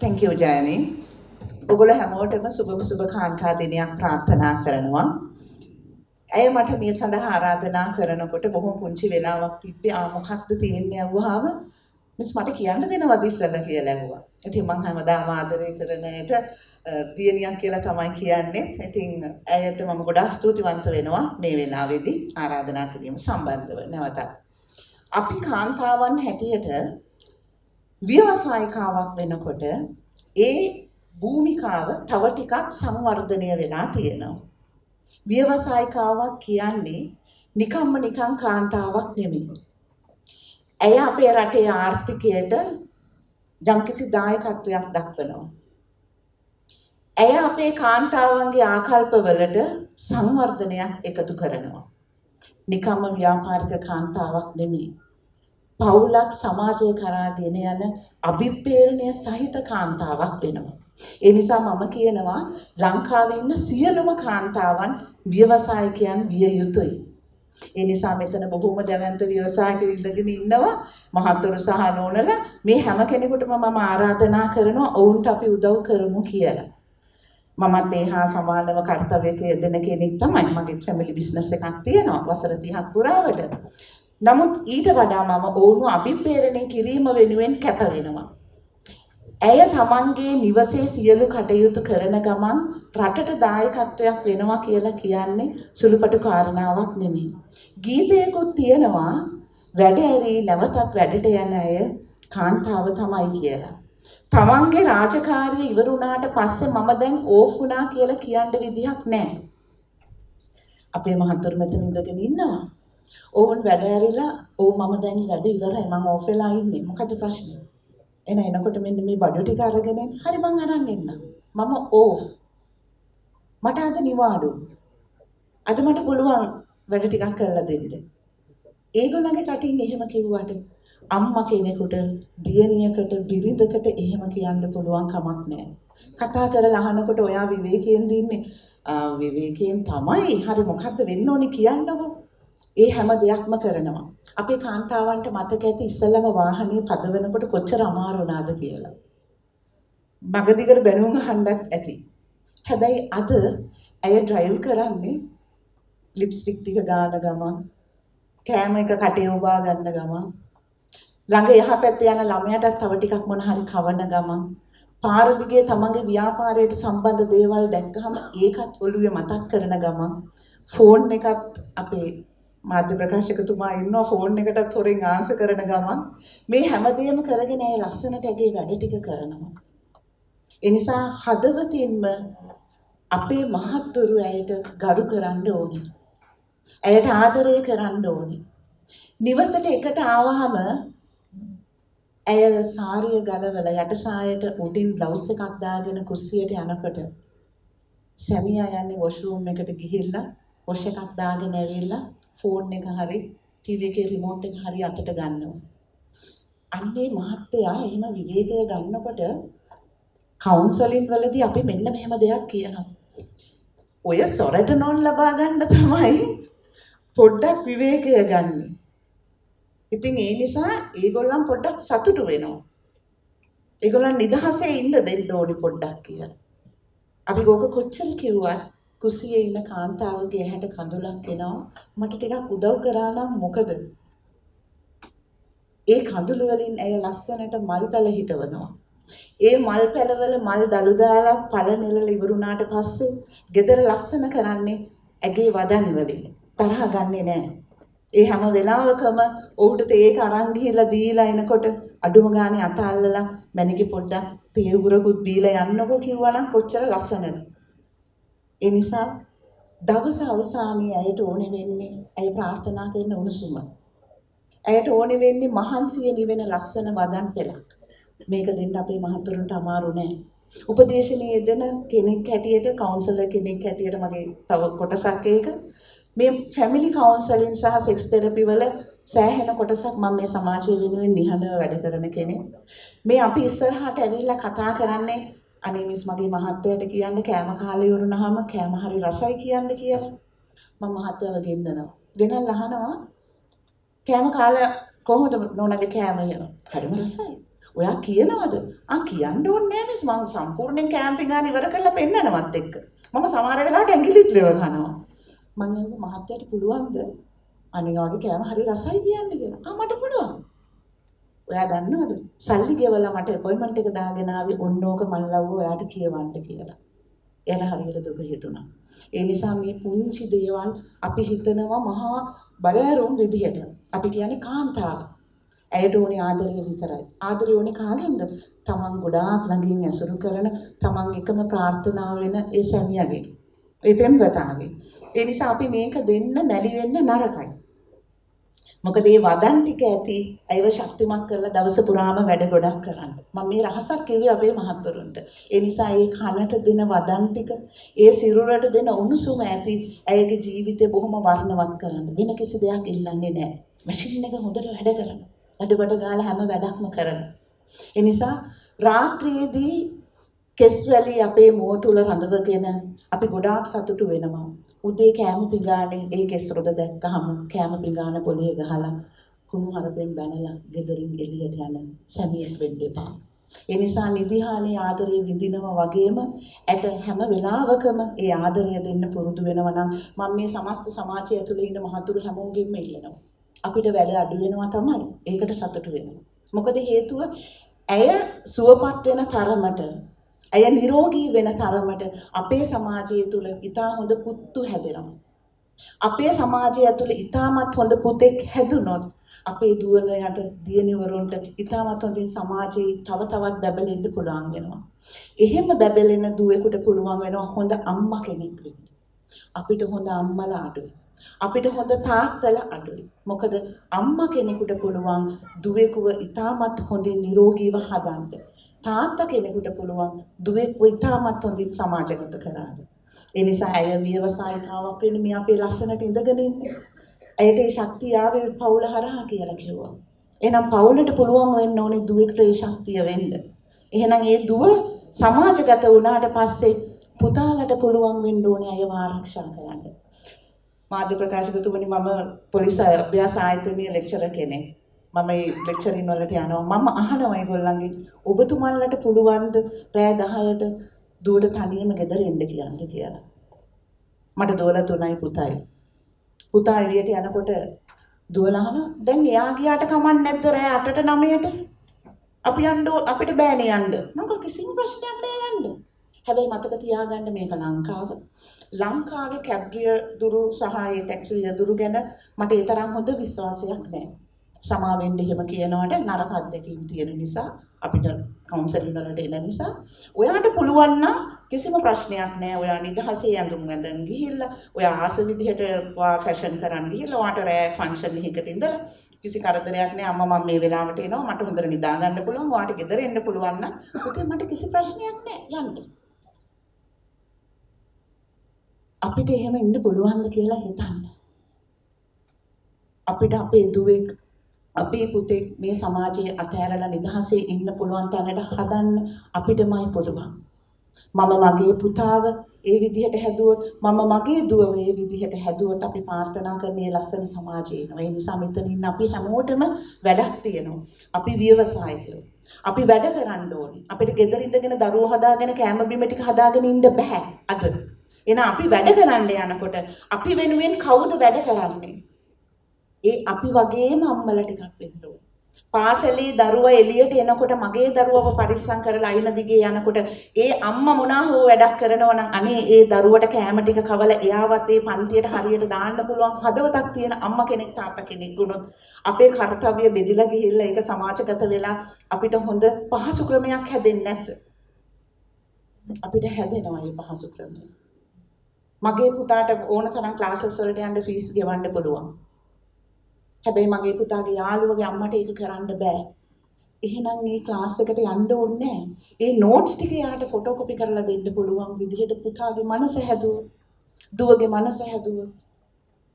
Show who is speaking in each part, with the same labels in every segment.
Speaker 1: Thank you Jayani. ඔගොල්ලෝ හැමෝටම සුබ කාන්තා දිනයක් ප්‍රාර්ථනා කරනවා. ඇය මට මේ සඳහා ආරාධනා කරනකොට බොහොම පුංචි වෙලාවක් තිබ්බේ මොකක්ද තියෙන්නේ අහුවාම මිස් මට කියන්න දෙනවද ඉස්සෙල්ලා කියලා ඇහුවා. ඉතින් මම හැමදාම ආදරය කරන ඇයට දියණියක් කියලා තමයි කියන්නේ. ඉතින් ඇයට මම ගොඩාක් ස්තුතිවන්ත වෙනවා මේ වෙලාවේදී ආරාධනා කිරීම සම්බන්ධව නැවතත්. අපි කාන්තාවන් හැටියට ව්‍යවසායිකාවක් වෙනකොට ඒ භූමිකාව තව ටිකක් සංවර්ධනය වෙලා තියෙනවා. ව්‍යවසායිකාවක් කියන්නේ නිකන් කාන්තාවක් නෙමෙයි. ඇය අපේ රටේ ආර්ථිකයට යම්කිසි දායකත්වයක් දක්වනවා. ඇය අපේ කාන්තාවන්ගේ ආකල්පවලට සංවර්ධනයක් එකතු කරනවා. නිකම්ම ව්‍යාපාරික කාන්තාවක් නෙමෙයි. පවුලක් සමාජය කරා ගෙන යන අභිප්‍රේරණය සහිත කාන්තාවක් වෙනවා. ඒ නිසා මම කියනවා ලංකාවේ ඉන්න සියලුම කාන්තාවන් ව්‍යවසායකයන් විය යුතුයි. ඒ නිසා මෙතන බොහෝම දැවැන්ත ව්‍යවසායකයෝ ඉඳගෙන ඉන්නවා මහත්වරු සහ නෝනලා මේ හැම කෙනෙකුටම මම ආරාධනා කරනවා ඔවුන්ට අපි උදව් කරමු කියලා. මමත් ඒ හා සමානව කර්තව්‍යක යෙදෙන කෙනෙක් තමයි. මගේ ෆැමිලි බිස්නස් එකක් තියෙනවා වසර 30ක් පුරාවට. නමුත් ඊට වඩා මම ඔවුන්ව අභිප්‍රේරණය කිරීම වෙනුවෙන් කැප වෙනවා. ඇය තමන්ගේ නිවසේ සියලු කටයුතු කරන ගමන් රටට දායකත්වයක් වෙනවා කියලා කියන්නේ සුළුපටු කාරණාවක් නෙමෙයි. ගීතයකුත් තියෙනවා වැඩ ඇරී නැවතත් වැඩට යන අය කාන්තාව තමයි කියලා. තමන්ගේ රාජකාරිය ඉවර වුණාට පස්සේ මම දැන් ඕෆ් වුණා කියලා කියන්න විදිහක් නැහැ. අපේ මහත්වරු මෙතන ඉඳගෙන ඉන්නවා. ඕවන් වැඩ ඇරිලා මම දැන් වැඩ ඉවරයි මම ඕෆ් වෙලා ඉන්නේ. මොකද ප්‍රශ්නේ? එනකොට මෙන්න මේ බඩු ටික අරගෙන හරි මං අරන් එන්න. මම ඕෆ්. මට අද නිවාඩු. අද මට පුළුවන් වැඩ ටිකක් කරලා දෙන්න. ඒගොල්ලන්ගේ කටින් එහෙම කිව්වට අම්මා කෙනෙකුට, දියණියකට, බිරිඳකට එහෙම කියන්න පුළුවන් කමක් නැහැ. කතා කරලා අහනකොට ඔයා විවේකයෙන් දින්නේ. විවේකයෙන් තමයි. හරි මොකද්ද වෙන්න ඕනේ කියන්නකෝ. ඒ හැම දෙයක්ම කරනවා. අපේ කාන්තාවන්ට මතක ඇති ඉස්සෙල්ලම වාහනේ පදවනකොට කොච්චර අමාරු වුණාද කියලා. මගදිගට බැනුම් අහන්නත් ඇති. හැබැයි අද ඇය ඩ්‍රයිව් කරන්නේ ලිප්ස්ටික් ටික ගාන ගමන්, කෑම එක කටේ ඔබා ගන්න ගමන්, ළඟ යහපැත්තේ යන ළමයාටත් තව ටිකක් මොන හරි කවන ගමන්, පාර දිගේ තමන්ගේ ව්‍යාපාරයට සම්බන්ධ දේවල් දැක්කහම ඒකත් ඔළුවේ මතක් කරන ගමන්, ෆෝන් එකත් අපේ මාධ්‍ය ප්‍රකාශකතුමා ඉන්නවා ෆෝන් එකටත් හොරෙන් ආන්සර් කරන ගමන් මේ හැමදේම කරගෙන ඒ ලස්සනට ඇගේ වැඩ ටික කරනවා. ඒ නිසා හදවතින්ම අපේ මහත්තුරු ඇයට ගරු කරන්න ඕනේ. ඇයට ආදරය කරන්න ඕනේ. නිවසට එකට ආවහම ඇය සාරිය ගලවලා යට සායට උඩින් බ්ලවුස් එකක් දාගෙන කුස්සියට යනකොට සැමියා යන්නේ වොෂ්රූම් එකට ගිහිල්ලා වොෂ් එකක් දාගෙන ඇවිල්ලා ෆෝන් එක හරි ටීවී එකේ රිමෝට් එක හරි අතට ගන්නවා. අන්නේ මහත්තයා එහෙම විවේකය ගන්නකොට කවුන්සලින් වලදී අපි මෙන්න මෙහෙම දෙයක් කියනවා. ඔය සොරටනෝන් ලබා ගන්න තමයි පොඩ්ඩක් විවේකය ගන්න. ඉතින් ඒ නිසා ඒගොල්ලන් පොඩ්ඩක් සතුටු වෙනවා. ඒගොල්ලන් නිදහසේ ඉන්න දෙන්න ඕනි පොඩ්ඩක් කියලා. අපි ගෝක කොච්චර කිව්වත් කුසියේ ඉන්න කාන්තාවගේ ඇහැට කඳුලක් එනවා මට ටිකක් උදව් කරා නම් මොකද ඒ කඳුළු වලින් ඇය ලස්සනට මල් පැල හිටවනවා ඒ මල් පැලවල මල් දළු දාලා පළ නෙලල ඉවරුණාට පස්සේ ගෙදර ලස්සන කරන්නේ ඇගේ වදන් වලින් තරහ ගන්නෙ නැහැ ඒ හැම වෙලාවකම ඔහුට තේක අරන් ගිහිල්ලා දීලා එනකොට අඩුම ගානේ අත අල්ලලා මැනිකි පොඩ්ඩක් තේ උගුරකුත් බීලා යන්නකෝ කිව්වනම් කොච්චර ලස්සනද ඒ නිසා දවස අවසානයේ ඇයට ඕනේ වෙන්නේ ඇය ප්‍රාර්ථනා කරන උණුසුම. ඇයට ඕනේ වෙන්නේ මහන්සිය නිවෙන ලස්සන වදන් පෙළක්. මේක දෙන්න අපේ මහතුරුන්ට අමාරු නෑ. උපදේශනයේ දෙන කෙනෙක් හැටියට කවුන්සලර් කෙනෙක් හැටියට මගේ තව කොටසක් ඒක මේ ෆැමිලි කවුන්සලින් සහ සෙක්ස් තෙරපි වල සෑහෙන කොටසක් මම මේ සමාජය වෙනුවෙන් නිහඬව වැඩ කරන කෙනෙක්. මේ අපි ඉස්සරහට ඇවිල්ලා කතා කරන්නේ අනේ මිස් මගේ මහත්තයාට කියන්න කෑම කාලේ වුණාම කෑම හරි රසයි කියන්න කියලා. මම මහත්තයාව ගෙන්නනවා. ගෙනල්ලා අහනවා කෑම කාලා කොහොමද නෝනාගේ කෑම යනවා? හරිම රසයි. ඔයා කියනවද? කියන්න ඕනේ නෑ මිස් මං සම්පූර්ණයෙන් කැම්පින් ගන්න ඉවර කරලා පෙන්නනවත් එක්ක. මම සමහර වෙලාවට ඇඟිලිත් ලෙව කනවා. මං එන්නේ මහත්තයාට පුළුවන්ද? අනේ වගේ කෑම හරි රසයි කියන්නේ කියලා. මට පුළුවන්. ඔයා දන්නවද? සල්ලි ගෙවලා මට අපොයින්ට්මන්ට් එක දාගෙන ආවි ඔන්නෝක මන් ලව්ව ඔයාට කියවන්න කියලා. එයාට හරියට දුක හිතුණා. ඒ නිසා මේ පුංචි දේවල් අපි හිතනවා මහා බලෑරුම් විදිහට. අපි කියන්නේ කාන්තාව. ඇයට ඕනේ ආදරය විතරයි. ආදරය ඕනේ කාගෙන්ද? තමන් ගොඩාක් ළඟින් ඇසුරු කරන, තමන් එකම ප්‍රාර්ථනාව වෙන ඒ සැමියාගෙන්. ඒ පෙම්වතාගෙන්. ඒ නිසා අපි මේක දෙන්න මැලි වෙන්න නරකයි. මොකද මේ වදන් ටික ඇති අයව ශක්තිමත් කරලා දවස පුරාම වැඩ ගොඩක් කරන්න. මම මේ රහසක් කිව්වේ අපේ මහත්වරුන්ට. ඒ නිසා ඒ කනට දෙන වදන් ටික, ඒ සිරුරට දෙන උණුසුම ඇති අයගේ ජීවිතේ බොහොම වර්ණවත් කරන්න. වෙන කිසි දෙයක් ඉල්ලන්නේ නැහැ. මැෂින් එක හොඳට වැඩ කරනවා. වැඩ ගාලා හැම වැඩක්ම කරනවා. ඒ නිසා රාත්‍රියේදී කෙස්වැලි අපේ මුව තුල රඳවගෙන අපි ගොඩාක් සතුටු වෙනවා. උදේ කෑම පිඟානේ ඒ කෙස් රොද දැක්කහම කෑම පිඟාන පොළේ ගහලා කුණු හරපෙන් බැනලා ගෙදරින් එළියට යන සැමියෙක් වෙන්න එපා. ඒ නිසා නිදිහානේ ආදරේ විඳිනවා වගේම ඇට හැම වෙලාවකම ඒ ආදරය දෙන්න පුරුදු වෙනවා නම් මම මේ සමස්ත සමාජය ඇතුලේ ඉන්න මහතුරු හැමෝගෙම ඉල්ලනවා. අපිට වැඩ අඩු වෙනවා තමයි. ඒකට සතුටු වෙනවා. මොකද හේතුව ඇය සුවපත් වෙන තරමට ඇය නිරෝගී වෙන තරමට අපේ සමාජය තුළ ඉතා හොඳ පුතු හැදෙනවා. අපේ සමාජය තුළ ඉතාමත් හොඳ පුතෙක් හැදුනොත් අපේ දුවලට දියණිවරුන්ට ඉතාමත් හොඳින් සමාජයේ තව තවත් බැබලෙන්න පුළුවන් වෙනවා. එහෙම බැබලෙන දුවෙකුට පුළුවන් වෙනවා හොඳ අම්මා කෙනෙක් වෙන්න. අපිට හොඳ අම්මලා අඩුයි. අපිට හොඳ තාත්තලා අඩුයි. මොකද අම්මා කෙනෙකුට පුළුවන් දුවෙකුව ඉතාමත් හොඳින් නිරෝගීව හදන්න. තාත්තා කෙනෙකුට පුළුවන් දුවෙක්ව ඉතාමත් හොඳින් සමාජගත කරන්න. ඒ නිසා ඇය ව්‍යවසායිකාවක් වෙන්න මේ අපේ ලස්සනට ඉඳගෙන ඉන්නේ. ඇයට ඒ ශක්තිය ආවේ පවුල හරහා කියලා කිව්වා. එහෙනම් පවුලට පුළුවන් වෙන්න ඕනේ දුවෙක්ට ඒ ශක්තිය වෙන්න. එහෙනම් ඒ දුව සමාජගත වුණාට පස්සේ පුතාලට පුළුවන් වෙන්න ඕනේ අයව ආරක්ෂා කරන්න. මාධ්‍ය ප්‍රකාශකතුමනි මම පොලිස් අභ්‍යාස ආයතනයේ ලෙක්චරර් කෙනෙක්. මම මේ ලෙක්චරින් වලට යනවා. මම අහනවා ඒගොල්ලන්ගෙන් ඔබතුමන්ලට පුළුවන්ද රෑ 10ට දුවට තනියම ගෙදර එන්න කියලා. මට දුවලා 3යි පුතයි. පුතා එළියට යනකොට දුවලා අහනවා දැන් එයා ගියාට කමක් නැද්ද රෑ 8ට 9ට? අපි යන්න අපිට බෑනේ යන්න. මම කිසිම ප්‍රශ්නයක් නෑ යන්න. හැබැයි මතක තියාගන්න මේක ලංකාව. ලංකාවේ කැබ්රිය දුරු සහ ඒ ටැක්සි දුරු ගැන මට ඒ තරම් හොඳ විශ්වාසයක් නෑ. සමාවෙන්න එහෙම කියනවට නරක අත්දැකීම් තියෙන නිසා අපිට කවුන්සලින් වලට එන නිසා ඔයාට පුළුවන් නම් කිසිම ප්‍රශ්නයක් නෑ. ඔයා නිදහසේ ඇඳුම් ඇඳන් ගිහිල්ලා ඔයා ආස විදිහට ෆැෂන් කරන්න ගිහිල්ලා ඔයාට රෑ ෆන්ක්ෂන් එකකට ඉඳලා කිසි කරදරයක් නෑ. අම්මා මම මේ වෙලාවට එනවා මට හොඳට නිදා ගන්න පුළුවන්. ඔයාට ගෙදර එන්න පුළුවන් නම් පුතේ මට කිසි ප්‍රශ්නයක් නෑ යන්න. අපිට එහෙම ඉන්න පුළුවන්ද කියලා හිතන්න. අපිට අපේ දුවෙක් අපේ පුතේ මේ සමාජයේ අතහැරලා නිදහසේ ඉන්න පුළුවන් තැනට හදන්න අපිටමයි පුළුවන්. මම මගේ පුතාව ඒ විදිහට හැදුවොත් මම මගේ දුවව ඒ විදිහට හැදුවොත් අපි ප්‍රාර්ථනා කරන මේ ලස්සන සමාජය එනවා. ඒ නිසා මෙතන ඉන්න අපි හැමෝටම වැඩක් තියෙනවා. අපි ව්‍යවසායිකයෝ. අපි වැඩ කරන්න ඕනේ. අපිට ගෙදර ඉඳගෙන දරුවෝ හදාගෙන කෑම බීම ටික හදාගෙන ඉන්න බෑ අද. එහෙනම් අපි වැඩ කරන්න යනකොට අපි වෙනුවෙන් කවුද වැඩ කරන්නේ? ඒ අපි වගේම අම්මලා ටිකක් වෙන්න ඕනේ. පාසලේ දරුවා එළියට එනකොට මගේ දරුවව පරිස්සම් කරලා අයින දිගේ යනකොට ඒ අම්මා මොනා හෝ වැඩක් කරනවා නම් අනේ ඒ දරුවට කෑම ටික කවලා එයාවත් ඒ පන්තියට හරියට දාන්න පුළුවන් හදවතක් තියෙන අම්මා කෙනෙක් තාත්තා කෙනෙක් වුණොත් අපේ කාර්යය බෙදලා ගිහිල්ලා ඒක සමාජගත වෙලා අපිට හොඳ පහසු ක්‍රමයක් හැදෙන්නේ නැද්ද? අපිට හැදෙනවා මේ පහසු ක්‍රමය. මගේ පුතාට ඕන තරම් ක්ලාසස් වලට යන්න ෆීස් ගෙවන්න පුළුවන්. හැබැයි මගේ පුතාගේ යාළුවගේ අම්මට ඒක කරන්න බෑ. එහෙනම් මේ ක්ලාස් එකට යන්න ඕනේ නැහැ. ඒ නෝට්ස් ටික යාට ෆොටෝකොපි කරලා දෙන්න පුළුවන් විදිහට පුතාගේ මනස හැදුවොත්, දුවගේ මනස හැදුවොත්.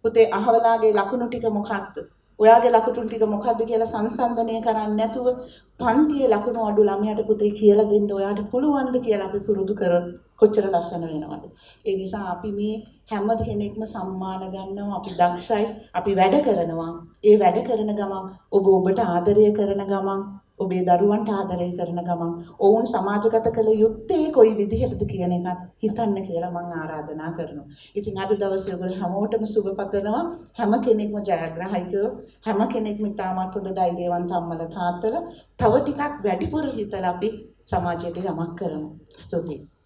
Speaker 1: පුතේ අහවලාගේ ලකුණු ටික මොකක්ද? ඔයාගේ ලකුණු ටික මොකක්ද කියලා සංසන්දනය කරන්නේ නැතුව පන්තියේ ලකුණු අඩු ළමයාට පුතේ කියලා දෙන්න ඔයාට පුළුවන්ද කියලා අපි පුරුදු කරොත් කොච්චර ලස්සන වෙනවද? ඒ නිසා අපි මේ හැම කෙනෙක්ම සම්මාන ගන්නවා. අපි දක්ෂයි. අපි වැඩ කරනවා. ඒ වැඩ කරන ගමන් ඔබට ආදරය කරන ගමන් ඔබේ දරුවන්ට ආදරය කරන ගමන් ඔවුන් සමාජගත කළ යුත්තේ කොයි විදිහටද කියන එකත් හිතන්න කියලා මම ආරාධනා කරනවා. ඉතින් අද දවසේ ඔයගොල්ලෝ හැමෝටම සුබ පතනවා. හැම කෙනෙක්ම ජයග්‍රාහීකව, හැම කෙනෙක්ම ඉතාමත් හොඳ ධෛර්යවන්ත අම්මලා තාත්තලා තව ටිකක් වැඩිපුර හිතලා අපි සමාජයට යමක් කරමු. ස්තුතියි.